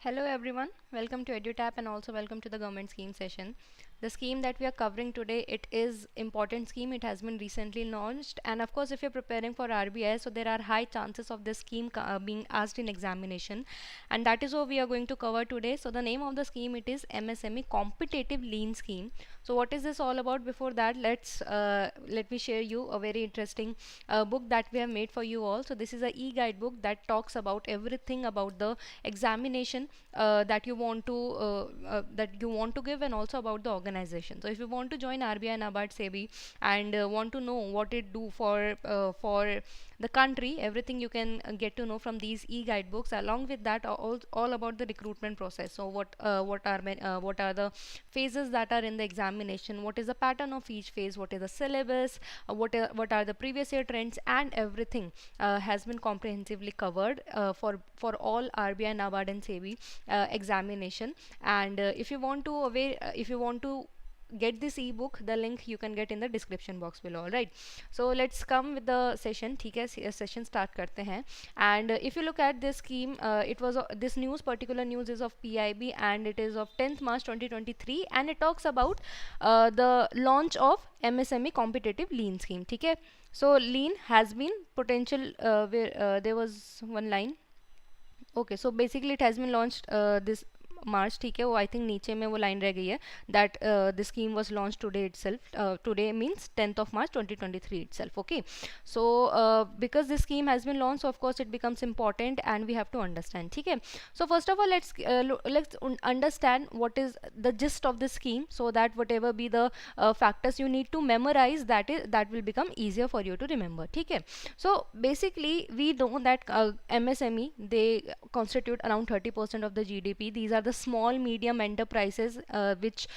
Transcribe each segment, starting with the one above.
Hello everyone, welcome to EduTap and also welcome to the government scheme session. The scheme that we are covering today, it is important scheme. It has been recently launched, and of course if you're preparing for RBI, so there are high chances of this scheme being asked in examination, and that is what we are going to cover today. So the name of the scheme, it is MSME Competitive Lean Scheme. So what is this all about? Before that, let me share you a very interesting book that we have made for you all. So this is a e-guide book that talks about everything about the examination that you want to give, and also about the organization. So if you want to join RBI, NABARD, SEBI, and want to know what it do for the country, everything you can get to know from these e-guide books. Along with that, all about the recruitment process. So what are the phases that are in the examination, what is the pattern of each phase, what is the syllabus, what are the previous year trends, and everything has been comprehensively covered for all RBI, NABARD and SEBI examination. And if you want to get this ebook, the link you can get in the description box below. All right, so let's come with the session. ठीक है, session start करते हैं. And if you look at this scheme, this particular news is of PIB, and it is of 10th March 2023, and it talks about the launch of MSME competitive lean scheme. ठीक है, so lean has been potential, where there was one line. Okay, so basically it has been launched this March. ठीक है, वो I think नीचे में वो line रह गई है that the scheme was launched today itself. Today means 10th of March 2023 itself. Okay, so because this scheme has been launched, so of course it becomes important and we have to understand. ठीक है, so first of all let's understand what is the gist of the scheme, so that whatever be the factors you need to memorize, that will become easier for you to remember. ठीक है, so basically we know that MSME, they constitute around 30% of the GDP. These are the small medium enterprises which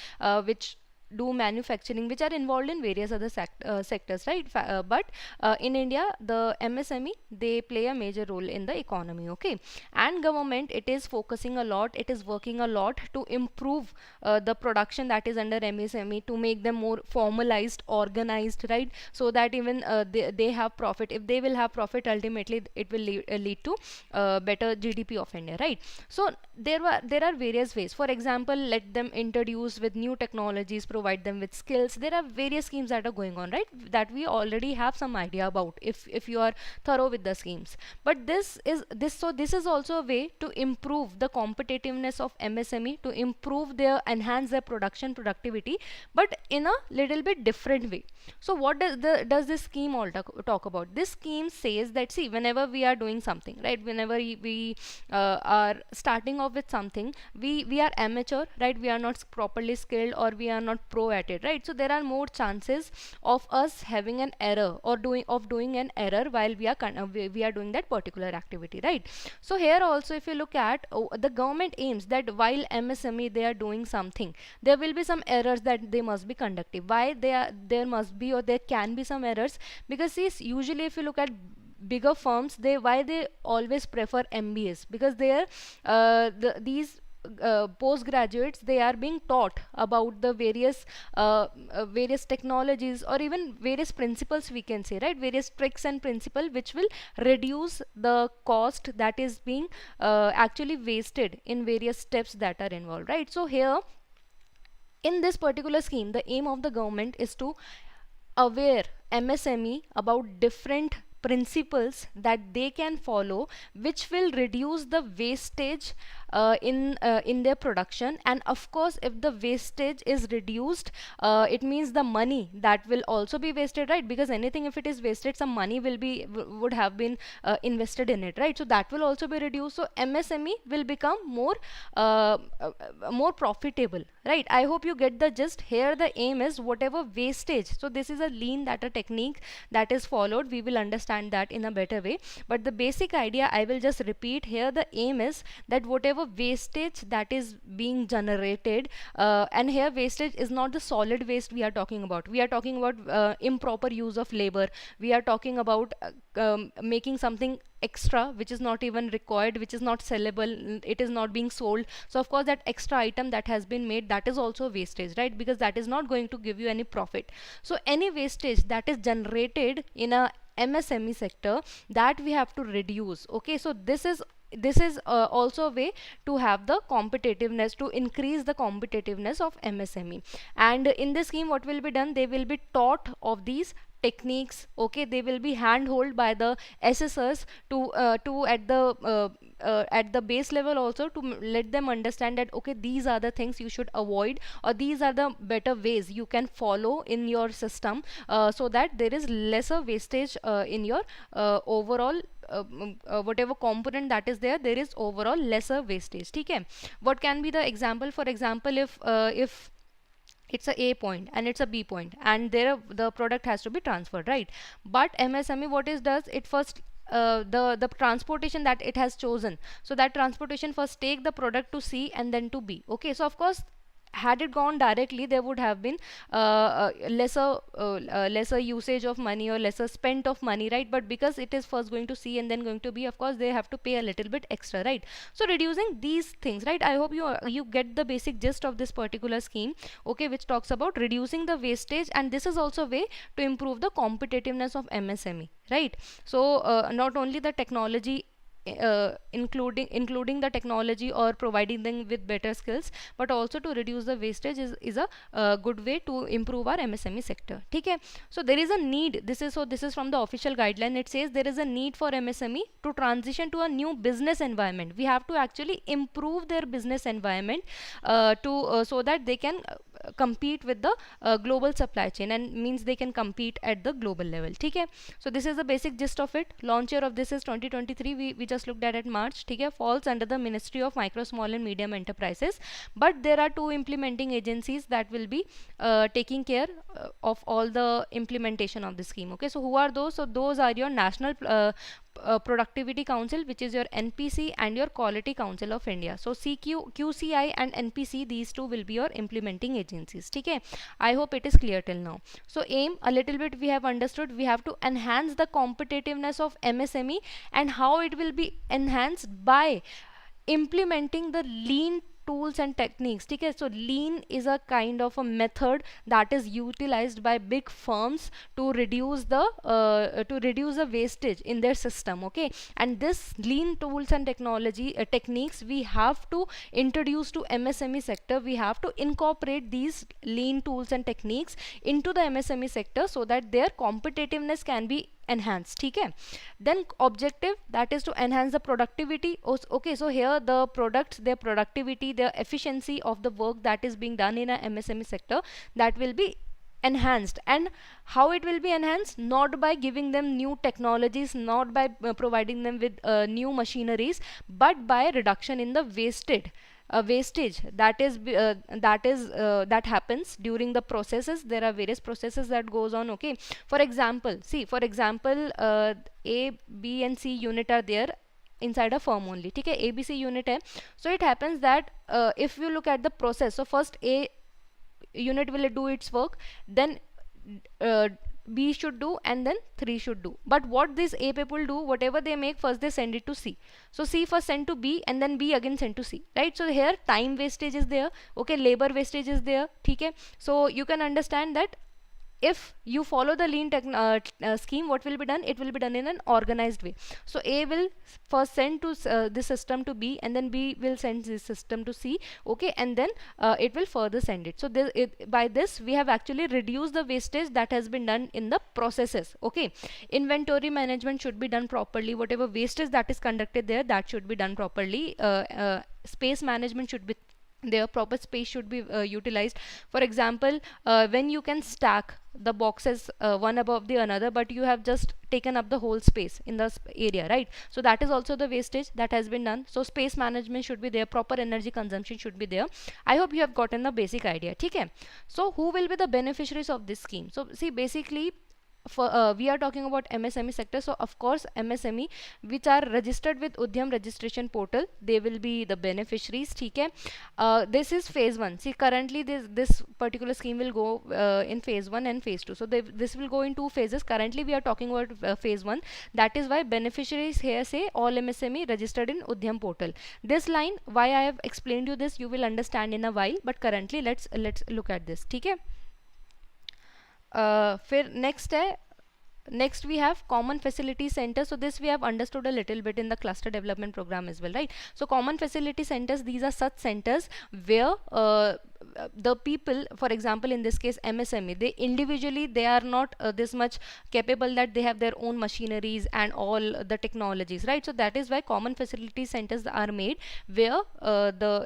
do manufacturing, which are involved in various other sectors, right? But in India, the MSME, they play a major role in the economy. Okay, and government, it is focusing a lot, it is working a lot to improve the production that is under MSME, to make them more formalized, organized, right? So that even they have profit. If they will have profit, ultimately it will lead to better GDP of India, right? So there are various ways. For example, let them introduce with new technologies, provide them with skills. There are various schemes that are going on, right, that we already have some idea about if you are thorough with the schemes. But this is also a way to improve the competitiveness of MSME, to enhance their productivity, but in a little bit different way. So what does this scheme all talk about? This scheme says that, see, whenever we are doing something, right, whenever we are starting off with something, we are amateur, right? We are not properly skilled, or we are not pro at it, right? So there are more chances of us having an error, or doing an error while we are doing that particular activity, right? So here also, if you look at the government aims that while MSME, they are doing something, there will be some errors that they must be conductive. Why there must be, or there can be some errors? Because see, usually if you look at bigger firms, they always prefer MBAs, because these postgraduates, they are being taught about the various technologies, or even various principles, we can say, right? Various tricks and principle which will reduce the cost that is being actually wasted in various steps that are involved, right? So here in this particular scheme, the aim of the government is to aware MSME about different principles that they can follow, which will reduce the wastage in their production. And of course, if the wastage is reduced, it means the money that will also be wasted, right? Because anything, if it is wasted, some money would have been invested in it, right? So that will also be reduced. So MSME will become more profitable, right? I hope you get the gist. Here the aim is whatever wastage, so this is a lean data technique that is followed. We will understand that in a better way, but the basic idea I will just repeat here. The aim is that whatever wastage that is being generated, and here wastage is not the solid waste we are talking about. We are talking about improper use of labor. We are talking about making something extra which is not even required, which is not sellable, it is not being sold. So of course that extra item that has been made, that is also wastage, right? Because that is not going to give you any profit. So any wastage that is generated in a MSME sector, that we have to reduce. Okay, so this is this is also a way to have the competitiveness, to increase the competitiveness of MSME. And in this scheme, what will be done, they will be taught of these techniques. Okay, they will be handhold by the assessors to at the base level also, to let them understand that okay, these are the things you should avoid, or these are the better ways you can follow in your system, so that there is lesser wastage in your overall whatever component that is there, there is overall lesser wastage. Okay, what can be the example? For example, if it's a point and it's a B point, and there the product has to be transferred, right? But MSME, what it does, it first the transportation that it has chosen, so that transportation first take the product to C and then to B. Okay, so of course, had it gone directly, there would have been lesser usage of money, or lesser spent of money, right? But because it is first going to C and then going to B, of course they have to pay a little bit extra, right? So reducing these things, right? I hope you get the basic gist of this particular scheme, okay, which talks about reducing the wastage, and this is also a way to improve the competitiveness of MSME, right? So not only the technology, including the technology or providing them with better skills, but also to reduce the wastage is a good way to improve our MSME sector. Okay, so there is a need, this is from the official guideline. It says there is a need for MSME to transition to a new business environment. We have to actually improve their business environment so that they can compete with the global supply chain, and means they can compete at the global level. Okay, so this is the basic gist of it. Launch year of this is 2023. We just looked at March. Okay, falls under the Ministry of Micro, Small and Medium Enterprises, but there are two implementing agencies that will be taking care of all the implementation of the scheme. Okay, so who are those? So those are your National Productivity Council, which is your NPC, and your Quality Council of India. So QCI and NPC, these two will be your implementing agencies. Okay, I hope it is clear till now. So aim, a little bit we have understood. We have to enhance the competitiveness of MSME, and how it will be enhanced by implementing the lean tools and techniques. Okay, so lean is a kind of a method that is utilized by big firms to reduce the wastage in their system. Okay, and this lean tools and technology techniques we have to introduce to MSME sector. We have to incorporate these lean tools and techniques into the MSME sector, so that their competitiveness can be enhanced. Okay, then objective, that is to enhance the productivity. Okay, so here the products, their productivity, their efficiency of the work that is being done in a MSME sector, that will be enhanced. And how it will be enhanced? Not by giving them new technologies, not by providing them with new machineries, but by reduction in the wastage that happens during the processes. There are various processes that goes on. Okay, for example, A, B and C unit are there inside a firm only. Okay, ABC unit hai. So it happens that if you look at the process, so first A unit will do its work, then B should do, and then 3 should do. But what these A people do, whatever they make, first they send it to C. So C first send to B, and then B again send to C, right? So here time wastage is there. Okay, labor wastage is there. Okay, so you can understand that if you follow the lean scheme, what will be done? It will be done in an organized way. So A will first send to this system to B, and then B will send this system to C. Okay, and then it will further send it. So by this we have actually reduced the wastage that has been done in the processes. Okay, inventory management should be done properly. Whatever wastage that is conducted there, that should be done properly. Space management should be their proper space should be utilized. For example, when you can stack the boxes one above the another, but you have just taken up the whole space in the area, right? So that is also the wastage that has been done. So space management should be there, proper energy consumption should be there. I hope you have gotten the basic idea. Okay, so who will be the beneficiaries of this scheme? So see, basically for we are talking about MSME sector, so of course MSME which are registered with Udyam registration portal, they will be the beneficiaries. Okay, this is phase 1. See, currently this particular scheme will go in phase 1 and phase 2. So this will go in 2 phases. Currently we are talking about phase 1. That is why beneficiaries here say all MSME registered in Udyam portal. This line, why I have explained you this, you will understand in a while, but currently let's look at this. ठीक है, फिर next है next we have common facility center. So this we have understood a little bit in the cluster development program as well, right? So common facility centers, these are such centers where the people, for example in this case MSME, they individually they are not this much capable that they have their own machineries and all the technologies, right? So that is why common facility centers are made, where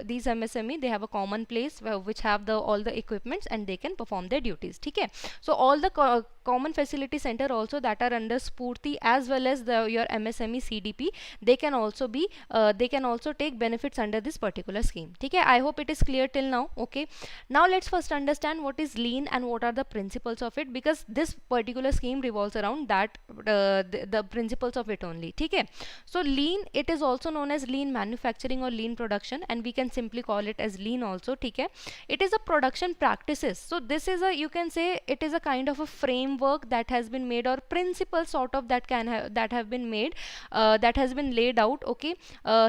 these MSME, they have a common place which have the all the equipments and they can perform their duties. Okay, so all the common facility center also that are under Spurti as well as your MSME CDP, they can also be they can also take benefits under this particular scheme. Okay, I hope it is clear till now. Okay, now let's first understand what is lean and what are the principles of it, because this particular scheme revolves around that the principles of it only. Okay, so lean, it is also known as lean manufacturing or lean production, and we can simply call it as lean also. Okay, it is a production practices. So this is a, you can say it is a kind of a framework that has been made, or principles sort of that can that have been made, that has been laid out. Okay,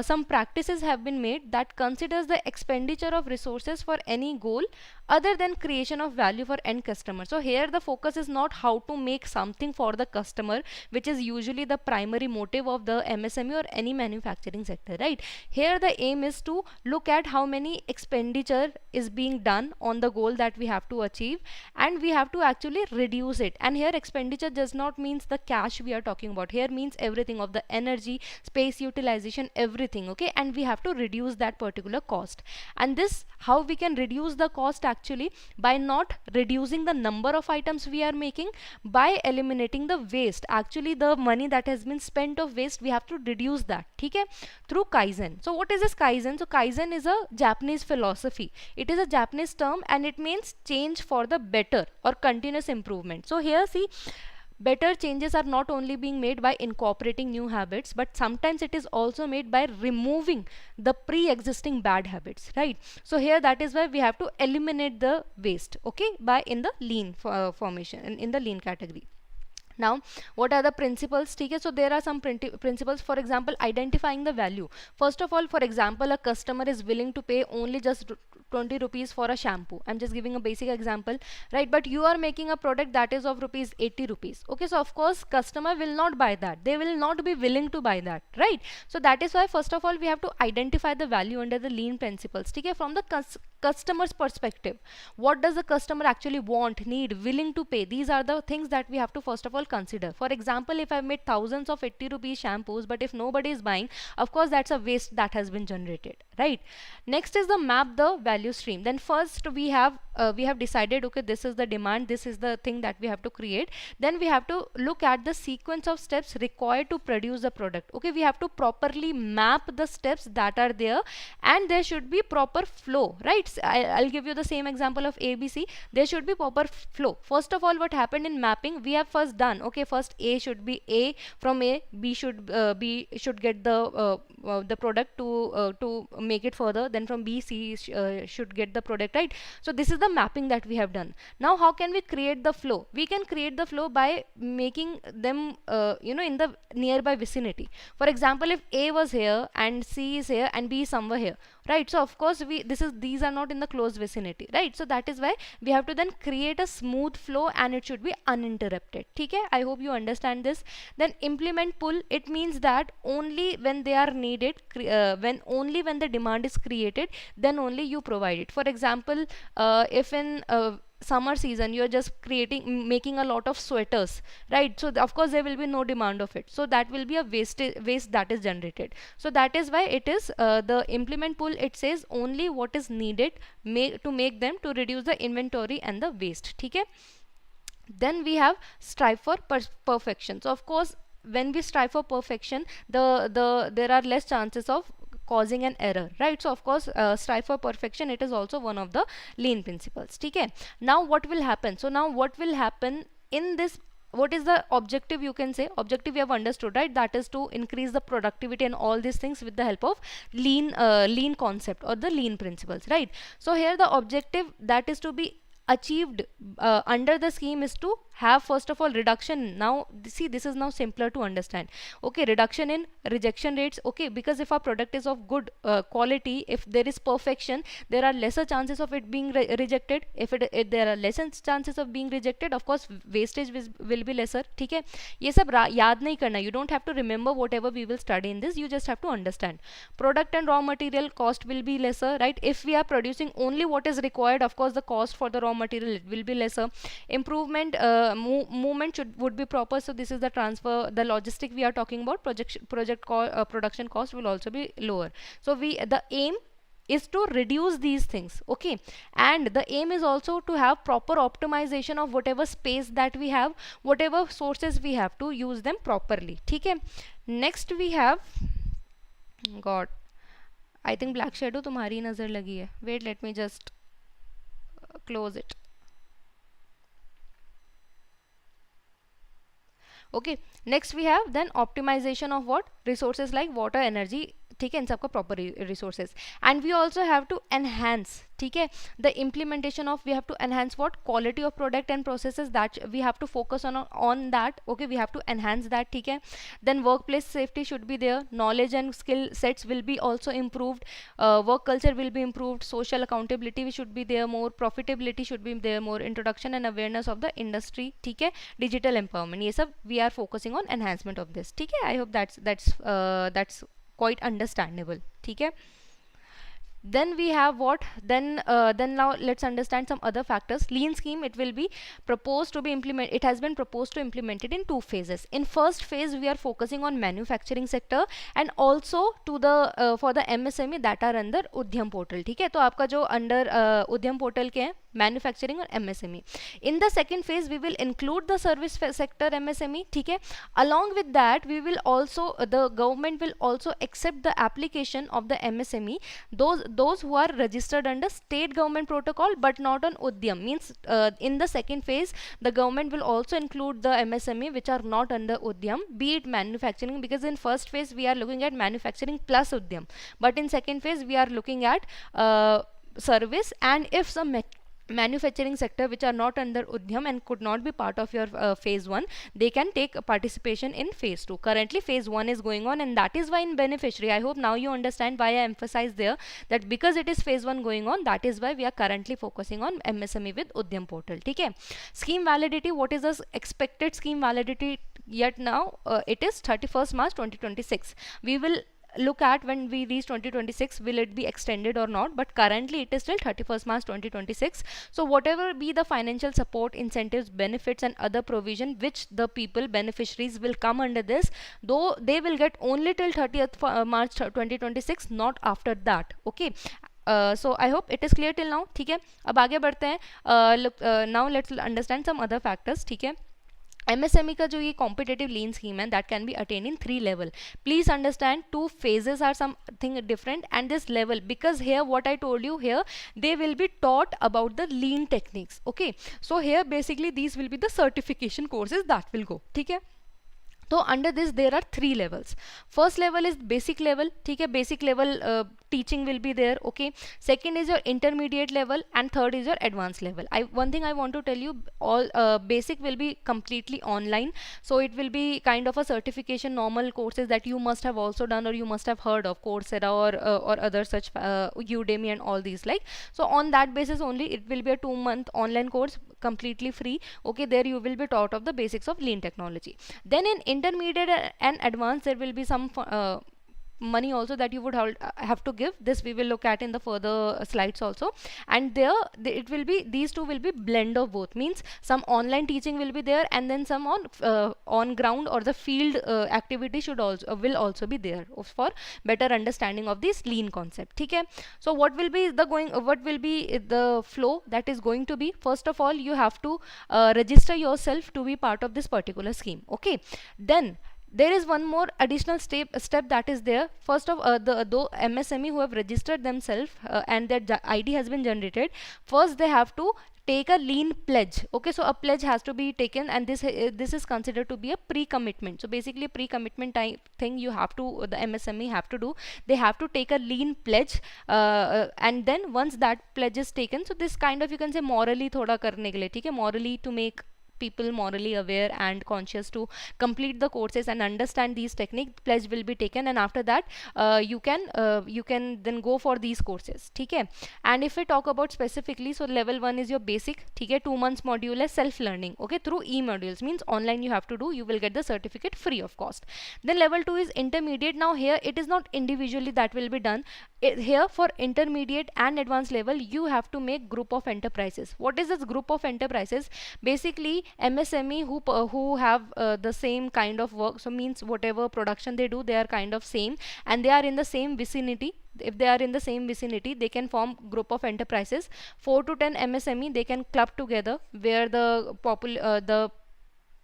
some practices have been made that considers the expenditure of resources for any goal other than creation of value for end customer. So here the focus is not how to make something for the customer, which is usually the primary motive of the MSME or any manufacturing sector, right? Here the aim is to look at how many expenditure is being done on the goal that we have to achieve, and we have to actually reduce it. And here expenditure does not means the cash we are talking about, here means everything of the energy, space utilization, everything. Okay, and we have to reduce that particular cost. And this, how we can reduce the cost, actually by not reducing the number of items we are making, by eliminating the waste. Actually the money that has been spent of waste, we have to reduce that. Okay, through Kaizen. So what is this Kaizen? So Kaizen is a Japanese philosophy. It is a Japanese term and it means change for the better or continuous improvement. So here see, better changes are not only being made by incorporating new habits, but sometimes it is also made by removing the pre-existing bad habits, right? So here that is why we have to eliminate the waste. Okay, by in the lean formation and in the lean category. Now what are the principles? Okay, so there are some principles. For example, identifying the value. First of all, for example, a customer is willing to pay only just 20 rupees for a shampoo. I'm just giving a basic example, right? But you are making a product that is of rupees 80 rupees. Okay, so of course customer will not buy that, they will not be willing to buy that, right? So that is why first of all we have to identify the value under the lean principles. Okay, from the customer's perspective, what does the customer actually want, need, willing to pay? These are the things that we have to first of all consider. For example, if I've made thousands of 80 rupees shampoos, but if nobody is buying, of course that's a waste that has been generated, right? Next is the map the value stream. Then first we have decided, okay, this is the demand, this is the thing that we have to create. Then we have to look at the sequence of steps required to produce the product. Okay, we have to properly map the steps that are there, and there should be proper flow, right? I'll give you the same example of ABC. There should be proper flow. First of all, what happened in mapping, we have first done, okay, first A should be A, from A B should get the product to make it further, then from B C should get the product, right? So this is the mapping that we have done. Now how can we create the flow? We can create the flow by making them in the nearby vicinity. For example, if A was here and C is here and B is somewhere here, right? So of course these are not in the close vicinity, right? So that is why we have to then create a smooth flow and it should be uninterrupted. Okay, I hope you understand this. Then implement pull, it means that only when they are needed, only when the demand is created, then only you provide it. For example, if in summer season you're just making a lot of sweaters, right? So of course there will be no demand of it, so that will be a waste that is generated. So that is why it is the implement pull, it says only what is needed to make them, to reduce the inventory and the waste. Okay, then we have strive for perfection. So of course when we strive for perfection, there are less chances of causing an error, right? So of course strive for perfection, it is also one of the lean principles. Okay, now what will happen? So now what will happen in this, what is the objective? You can say objective we have understood, right? That is to increase the productivity and all these things with the help of lean concept or the lean principles, right? So here the objective that is to be achieved under the scheme is to have first of all reduction. Now see, this is now simpler to understand. Okay, reduction in rejection rates. Okay, because if our product is of good quality, if there is perfection, there are lesser chances of it being rejected. If there are lesser chances of being rejected, of course wastage will be lesser. ठीक है, ये सब याद नहीं करना. You don't have to remember whatever we will study in this. You just have to understand. Product and raw material cost will be lesser, right? If we are producing only what is required, of course the cost for the raw material, it will be lesser. Improvement, movement would be proper. So this is the transfer, the logistic we are talking about. Production cost will also be lower. So the aim is to reduce these things. Okay, and the aim is also to have proper optimization of whatever space that we have, whatever sources we have, to use them properly. ठीक है. Next we have, God, I think black shadow तुम्हारी नज़र लगी है. Wait, let me just close it. Okay, next we have then optimization of what? Resources like water, energy. ठीक है, इन सबका proper resources. And we also have to enhance, ठीक है, the implementation of, we have to enhance what? Quality of product and processes, that we have to focus on that. Okay, we have to enhance that. ठीक है. Then workplace safety should be there. Knowledge and skill sets will be also improved. Work culture will be improved. Social accountability should be there more. Profitability should be there more. Introduction and awareness of the industry. ठीक है. Digital empowerment, ये सब we are focusing on enhancement of this. ठीक है. I hope that's quite understandable. ठीक है. Then we have what? Then now let's understand some other factors. Lean scheme, it will be proposed to be implemented. It has been proposed to implement it in 2 phases. In first phase, we are focusing on manufacturing sector and also to the for the MSME that are under Udyam portal. ठीक है. तो आपका जो under Udyam portal के हैं, manufacturing और MSME. In the second phase, we will include the service sector MSME. ठीक है. Along with that, we will also the government will also accept the application of the MSME, those who are registered under state government protocol but not on Udyam. Means in the second phase, the government will also include the MSME which are not under Udyam, be it manufacturing, because in first phase we are looking at manufacturing plus Udyam, but in second phase we are looking at service, and if some manufacturing sector which are not under Udyam and could not be part of your phase 1, they can take participation in phase 2. Currently phase 1 is going on, and that is why in beneficiary, I hope now you understand why I emphasize there that because it is phase 1 going on, that is why we are currently focusing on MSME with Udyam portal. ठीक है. Scheme validity, what is the expected scheme validity yet now? It is 31st March 2026. We will look at when we reach 2026 will it be extended or not, but currently it is till 31st March 2026. So whatever be the financial support, incentives, benefits and other provision which the people beneficiaries will come under this, though they will get only till 30th March 2026, not after that. Okay. So I hope it is clear till now. ठीक है. अब आगे बढ़ते हैं. Look, now let's understand some other factors. ठीक है. MSME का जो ये competitive lean scheme है, that can be attained in 3 level. Please understand 2 phases are something different, and this level, because here what I told you here, they will be taught about the lean techniques. Okay, so here basically these will be the certification courses that will go. ठीक है. So under this there are 3 levels. First level is basic level. ठीक है. Basic level teaching will be there. Okay. Second is your intermediate level, and third is your advanced level. One thing I want to tell you, all basic will be completely online, so it will be kind of a certification normal courses that you must have also done or you must have heard of, Coursera or other such Udemy and all these, like. So on that basis only it will be a 2-month online course, completely free. Okay, there you will be taught of the basics of lean technology. Then in intermediate and advanced there will be some money also that you would have to give. This we will look at in the further slides also, and there it will be, these two will be blend of both. Means some online teaching will be there, and then some on ground or the field activity will also be there for better understanding of this lean concept. ठीक है. So what will be the flow that is going to be? First of all, you have to register yourself to be part of this particular scheme. Okay. Then there is one more additional step that is there. First of the MSME who have registered themselves and their ID has been generated, first they have to take a lean pledge. Okay, so a pledge has to be taken, and this is considered to be a pre-commitment. So basically a pre-commitment type thing the MSME have to do. They have to take a lean pledge, and then once that pledge is taken, so this kind of, you can say, morally thoda karne ke liye, theek hai, morally to make people morally aware and conscious to complete the courses and understand these techniques, pledge will be taken, and after that you can then go for these courses. Okay. And if we talk about specifically, so level 1 is your basic. Okay. 2 months module is self learning, okay, through e modules, means online you have to do, you will get the certificate free of cost. Then level 2 is intermediate. Now here it is not individually that will be done. Here for intermediate and advanced level you have to make group of enterprises. What is this group of enterprises? Basically MSME who have the same kind of work, so means whatever production they do, they are kind of same, and they are in the same vicinity. If they are in the same vicinity, they can form group of enterprises. 4 to 10 MSME they can club together, where the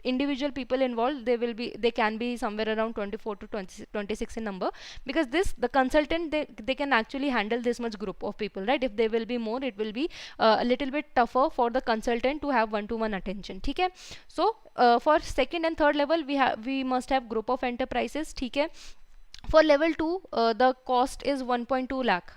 individual people involved, they can be somewhere around 24 to 26 in number, because the consultant, they can actually handle this much group of people, right? If there will be more, it will be a little bit tougher for the consultant to have one-to-one attention. Okay. So for second and third level we must have group of enterprises. Okay. For level 2 the cost is 1.2 lakh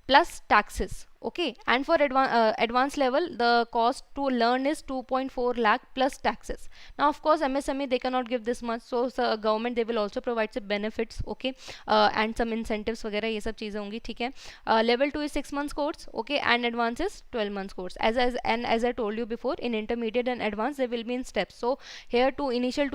plus taxes. Okay. And for advanced level the cost to learn is 2.4 lakh plus taxes. Now of course MSME they cannot give this much, so government they will also provide some benefits. Okay. And some incentives वगैरह ये सब चीज़ें होंगी. ठीक है. Level 2 is 6 months course. Okay. And advanced is 12 months course. As I told you before, in intermediate and advanced they will be in steps. So here to initial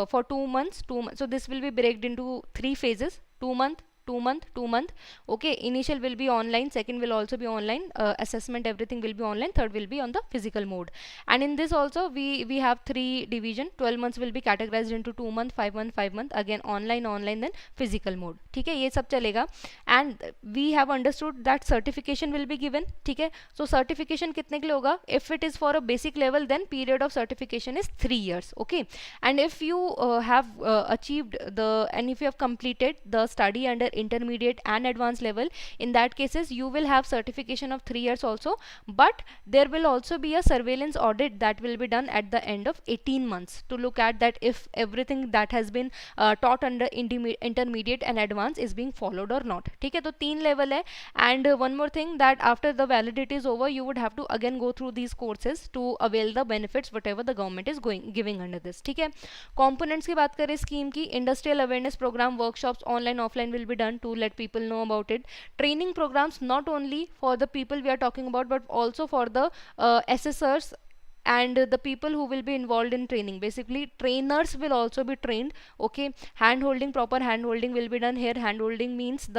for 2 months, so this will be breaked into 3 phases: 2 month, 2 month, 2 month. Okay. Initial will be online, second will also be online, assessment everything will be online, third will be on the physical mode. And in this also we have 3 division. 12 months will be categorized into 2 month, 5 month, 5 month, again online, then physical mode. ठीक है. ये सब चलेगा. And we have understood that certification will be given. ठीक है. So certification कितने के लिए होगा? If it is for a basic level, then period of certification is 3 years. Okay. And if you have achieved and if you have completed the study under intermediate and advanced level, in that cases you will have certification of 3 years also, but there will also be a surveillance audit that will be done at the end of 18 months to look at that if everything that has been taught under intermediate and advanced is being followed or not. ठीक है. तो 3 level है. And one more thing, that after the validity is over you would have to again go through these courses to avail the benefits whatever the government is giving under this. ठीक है. Components की बात करें scheme की, industrial awareness program, workshops online offline will be done to let people know about it. Training programs not only for the people we are talking about, but also for the assessors and the people who will be involved in training. Basically trainers will also be trained. Okay. Hand holding, proper hand holding will be done. Here hand holding means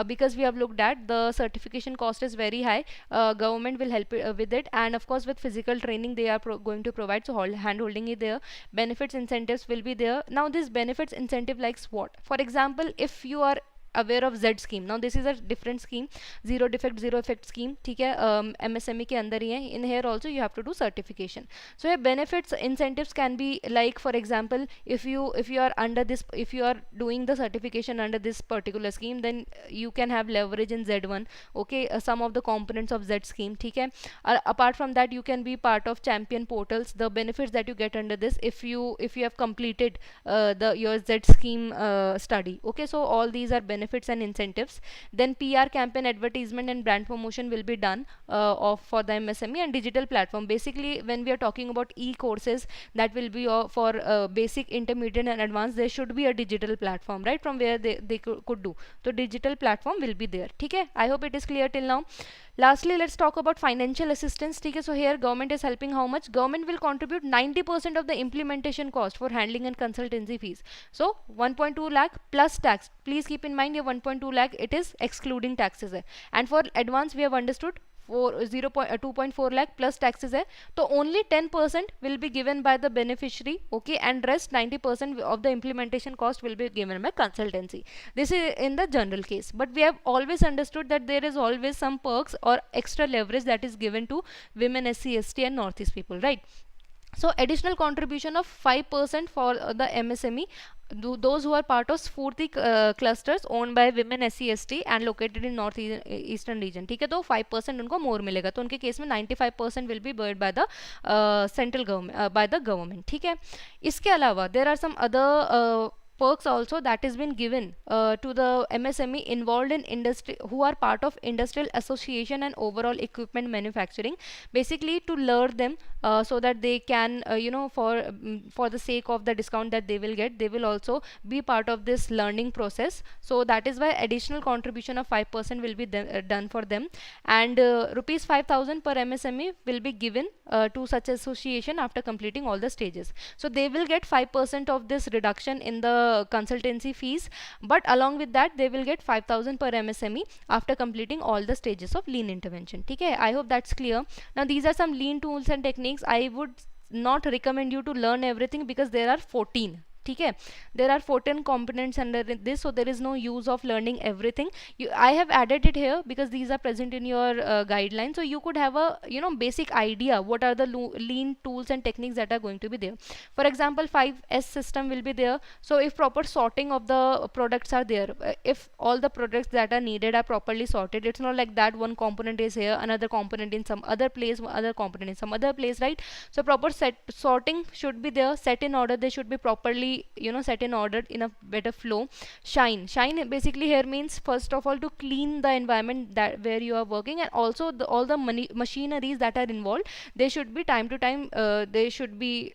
because we have looked at the certification cost is very high, government will help with it, and of course with physical training they are going to provide, so hand holding is there. Benefits incentives will be there. Now this benefits incentive likes what? For example, if you are aware of Z scheme, now this is a different scheme, zero defect zero effect scheme. ठीक है. MSME के अंदर ही है. In here also you have to do certification. So here benefits incentives can be like, for example, if you are under this, if you are doing the certification under this particular scheme, then you can have leverage in Z1. Okay. Some of the components of Z scheme. ठीक है. Apart from that you can be part of champion portals. The benefits that you get under this, if you have completed your Z scheme study. Okay. So all these are benefits and incentives. Then PR campaign, advertisement and brand promotion will be done for the MSME. And digital platform, basically when we are talking about e-courses, that will be for basic, intermediate and advanced, there should be a digital platform, right, from where they could do. So digital platform will be there. Okay. I hope it is clear till now. Lastly, let's talk about financial assistance. Okay. So here government is helping how much? Government will contribute 90% of the implementation cost for handling and consultancy fees. So 1.2 lakh plus tax. Please keep in mind your 1.2 lakh, it is excluding taxes. And for advance we have understood for 2.4 lakh plus taxes है, तो only 10% will be given by the beneficiary. Okay. And rest 90% of the implementation cost will be given by consultancy. This is in the general case, but we have always understood that there is always some perks or extra leverage that is given to women, SC, ST and Northeast people, right? So additional contribution of 5% for the MSME, those who are part of Spurti clusters owned by women, SC, ST and located in north eastern region. ठीक है. तो 5% उनको more मिलेगा. तो उनके case में 95% will be borne by the central government, by the government. ठीक है. इसके अलावा there are some other perks also that has been given to the MSME involved in industry, who are part of industrial association and overall equipment manufacturing, basically to lure them so that they can for the sake of the discount that they will get, they will also be part of this learning process. So that is why additional contribution of 5% will be done for them, and rupees 5,000 per MSME will be given to such association after completing all the stages. So they will get 5% of this reduction in the consultancy fees, but along with that they will get 5,000 per MSME after completing all the stages of lean intervention. Okay, I hope that's clear. Now these are some lean tools and techniques. I would not recommend you to learn everything because there are 14. Okay, there are 14 components under this, so there is no use of learning everything. I have added it here because these are present in your guidelines, so you could have a basic idea what are the lean tools and techniques that are going to be there. For example, 5S system will be there. So if proper sorting of the products are there, if all the products that are needed are properly sorted, it's not like that one component is here, another component in some other place, other component in some other place, right? So proper sorting should be there, set in order, they should be properly set in order in a better flow. Shine basically here means first of all to clean the environment that where you are working, and also all the machineries that are involved, they should be time to time, they should be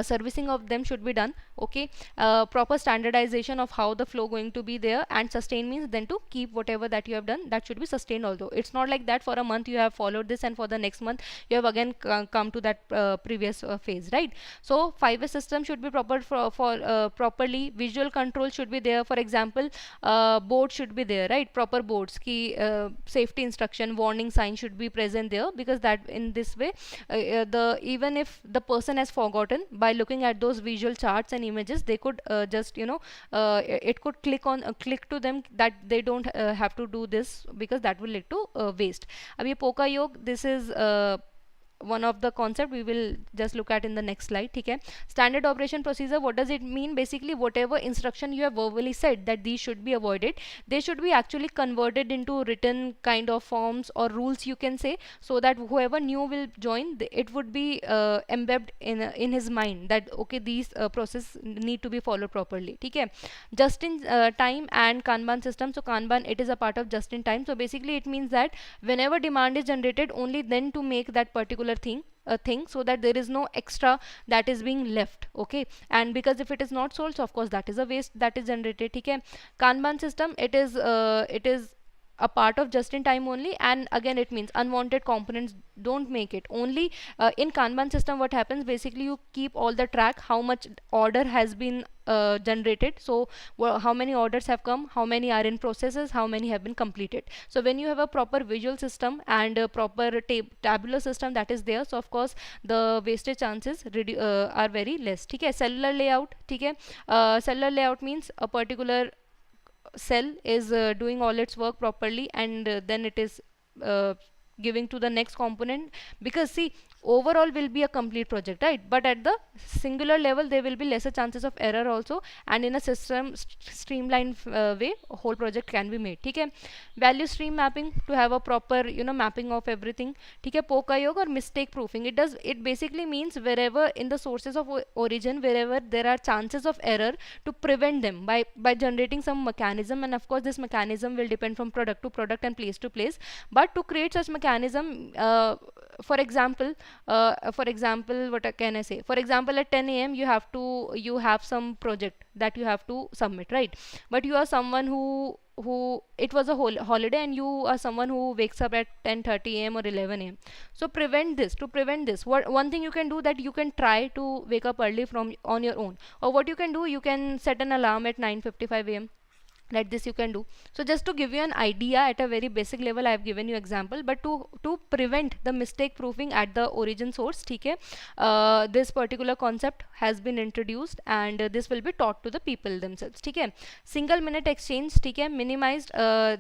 servicing of them should be done. Okay, proper standardization of how the flow going to be there, and sustain means then to keep whatever that you have done, that should be sustained. Although it's not like that for a month you have followed this and for the next month you have again come to that previous phase, right? So 5S system should be proper for properly. Visual control should be there. For example, board should be there, right? Proper boards, key safety instruction, warning sign should be present there, because that in this way the even if the person has forgotten, by looking at those visual charts and images, they could just it could click to them that they don't have to do this, because that will lead to waste. Abhi poka yog, this is one of the concept we will just look at in the next slide. Okay, standard operation procedure, what does it mean? Basically whatever instruction you have verbally said that these should be avoided, they should be actually converted into written kind of forms or rules, you can say, so that whoever new will join, it would be embedded in his mind that okay, these process need to be followed properly. Okay, just in time and Kanban system. So Kanban, it is a part of just in time. So basically it means that whenever demand is generated, only then to make that particular thing a thing, so that there is no extra that is being left. Okay, and because if it is not sold, so of course that is a waste that is generated. Okay, Kanban system, it is a part of just in time only, and again it means unwanted components don't make it. Only in Kanban system what happens, basically you keep all the track how much order has been generated. So how many orders have come, how many are in processes, how many have been completed. So when you have a proper visual system and a proper tabular system that is there, so of course the wastage chances are very less. Okay, cellular layout. Okay, cellular layout means a particular cell is doing all its work properly, and then it is giving to the next component, because see, overall will be a complete project, right? But at the singular level there will be lesser chances of error also, and in a system streamlined way whole project can be made. Okay, value stream mapping, to have a proper mapping of everything. Okay, poka yoga or mistake proofing, it basically means wherever in the sources of origin, wherever there are chances of error, to prevent them by generating some mechanism. And of course this mechanism will depend from product to product and place to place, but to create such mechanism, for example, what can I say? For example, at 10 a.m. you have some project that you have to submit, right? But you are someone who it was a whole holiday, and you are someone who wakes up at 10:30 a.m. or 11 a.m. So to prevent this, what one thing you can do, that you can try to wake up early from on your own, or what you can do, you can set an alarm at 9:55 a.m. Like this you can do. So just to give you an idea at a very basic level, I have given you example, but to prevent the mistake proofing at the origin source, okay, this particular concept has been introduced, and this will be taught to the people themselves. Okay, single minute exchange, okay, minimized,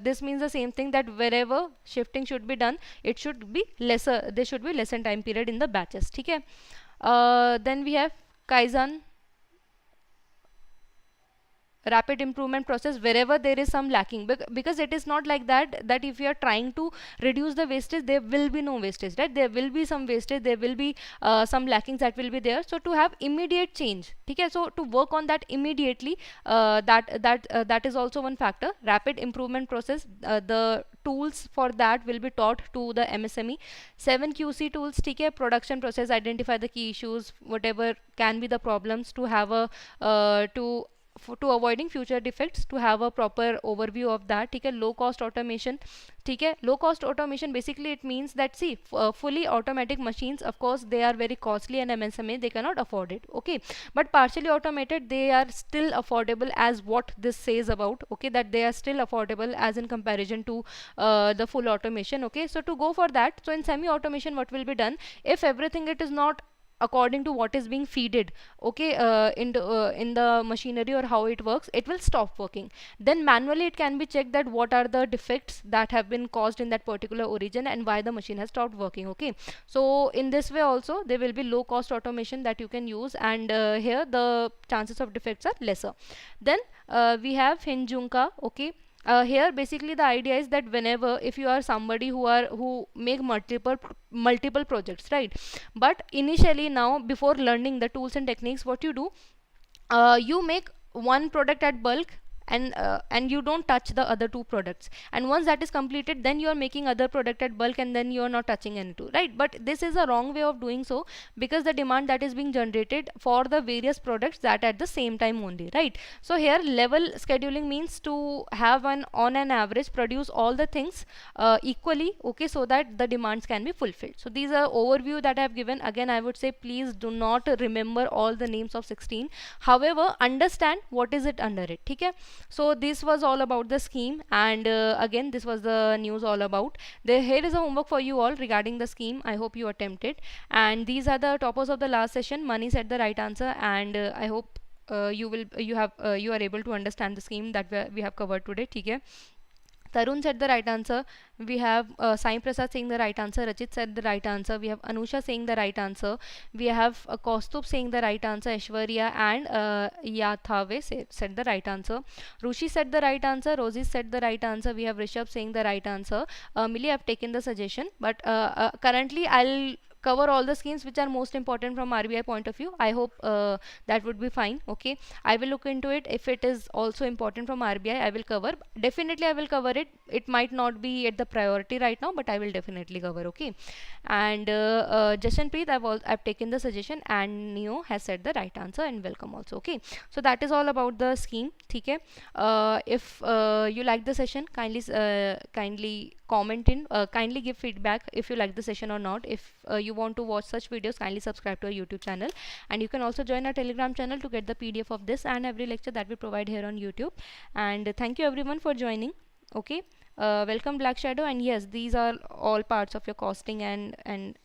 this means the same thing, that wherever shifting should be done, it should be lesser, there should be lesser time period in the batches. Okay, then we have Kaizen, rapid improvement process wherever there is some lacking, because it is not like that if you are trying to reduce the wastage, there will be no wastage, right? There will be some wastage, there will be some lackings that will be there. So to have immediate change, okay, so to work on that immediately, that is also one factor. Rapid improvement process, the tools for that will be taught to the MSME. 7 QC tools, ठीक है, production process, identify the key issues, whatever can be the problems, to have a to avoiding future defects, to have a proper overview of that, ठीक है. Low cost automation, ठीक है. Low cost automation, basically it means that, see, fully automatic machines, of course they are very costly, and MSME they cannot afford it, okay, but partially automated, they are still affordable, as what this says about, okay, that they are still affordable as in comparison to the full automation, okay. So to go for that, so in semi automation, what will be done, if everything it is not according to what is being feeded, okay, in the machinery or how it works, it will stop working. Then manually it can be checked that what are the defects that have been caused in that particular origin and why the machine has stopped working, okay. So in this way also there will be low cost automation that you can use, and here the chances of defects are lesser. Then we have Hinjunka, okay. Here basically the idea is that whenever, if you are somebody who make multiple projects, right, but initially, now before learning the tools and techniques, what you do, you make one product at bulk, and you don't touch the other two products, and once that is completed, then you are making other product at bulk, and then you are not touching any two, right? But this is a wrong way of doing so, because the demand that is being generated for the various products, that at the same time only, right? So here level scheduling means to have an on an average produce all the things equally, okay, so that the demands can be fulfilled. So these are overview that I have given. Again, I would say please do not remember all the names of 16, however understand what is it under it, okay. So this was all about the scheme, and again, this was the news all about. Here is a homework for you all regarding the scheme. I hope you attempt it, and these are the toppers of the last session. Mani said the right answer, and I hope you are able to understand the scheme that we have covered today, okay. Tarun said the right answer. We have Sai Prasad saying the right answer. Rachit said the right answer. We have Anusha saying the right answer. We have Kaustubh saying the right answer. Aishwarya and Yathave said the right answer. Rushi said the right answer. Rosie said the right answer. We have Rishabh saying the right answer. Millie, I've taken the suggestion, but currently I'll cover all the schemes which are most important from RBI point of view. I hope that would be fine, okay. I will look into it. If it is also important from RBI, I will cover. Definitely I will cover it. It might not be at the priority right now, but I will definitely cover, okay. And Jashanpreet, I've taken the suggestion, and Neo has said the right answer, and welcome also, okay. So that is all about the scheme, okay. If you like the session, kindly comment in, kindly give feedback if you like the session or not. If you want to watch such videos, kindly subscribe to our YouTube channel, and you can also join our Telegram channel to get the PDF of this and every lecture that we provide here on YouTube. And thank you everyone for joining, okay. Welcome Black Shadow, and yes, these are all parts of your costing, and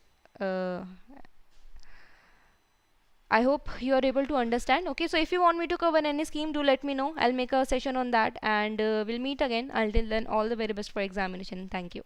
I hope you are able to understand, okay. So if you want me to cover any scheme, do let me know. I'll make a session on that, and we'll meet again. Until then, all the very best for examination. Thank you.